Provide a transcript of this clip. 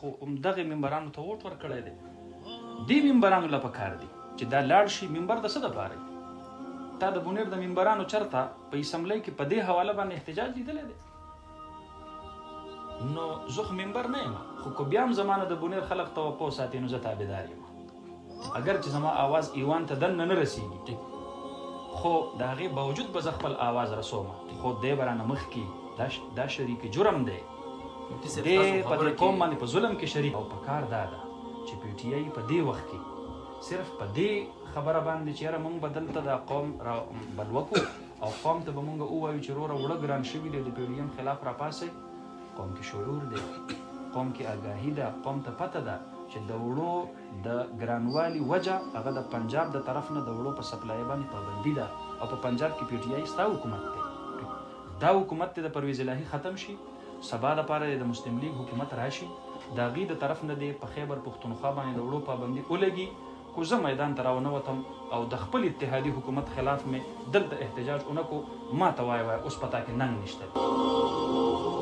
خو همدغې ممبرانو ته ووټ ورکړی دی. دې ممبرانو له پکار دي چې دا لاړ شي ممبر د څه دپاره تا د بونیر د ممبرانو چرته په اسمبلی کې په دې حواله باندې احتجاج لیدلی دی. نو زه خو ممبر نه یم، خو که بیا هم زما نه د بونیر خلق توقع ساتي نو زه تابعدار یم. اگر چې زما آواز ایوان ته دننه نه رسېږي خو د هغې باوجود به زه خپل آواز رسوم، خو دی به رانه مخکې دا شریک جرم دی، دی په دې قوم باندې په ظلم کې شریک. او په کار دا ده چې پی ټي آی په دې وخت کې صرف په دې خبره باندې چې یاره موږ به دلته دا قوم را بلوکو او قوم ته به موږ ووایو چې وروره وړه ګران شوي دی، د پی ډي ایم خلاف راپاڅئ. قوم کې شعور دی، قوم کې آګاهي ده، قوم ته پته ده چې د وړو د ګرانوالي وجه هغه د پنجاب د طرف نه د وړو په سپلای باندې پابندي ده، او په پنجاب کې پی ټي آی ستا حکومت دی. دا حکومت د پرویز الهي ختم شي، سبا دپاره د مسلم لیگ حکومت راشي، د هغې د طرف نه دی په خیبر پښتونخوا باندې د وړو پابندي ولګي. خو زه میدان ته راونوتم او د خپل اتحادي حکومت خلاف مې دلته احتجاج اونکو، ما ته وایه اوس په تا کې ننګ نشته.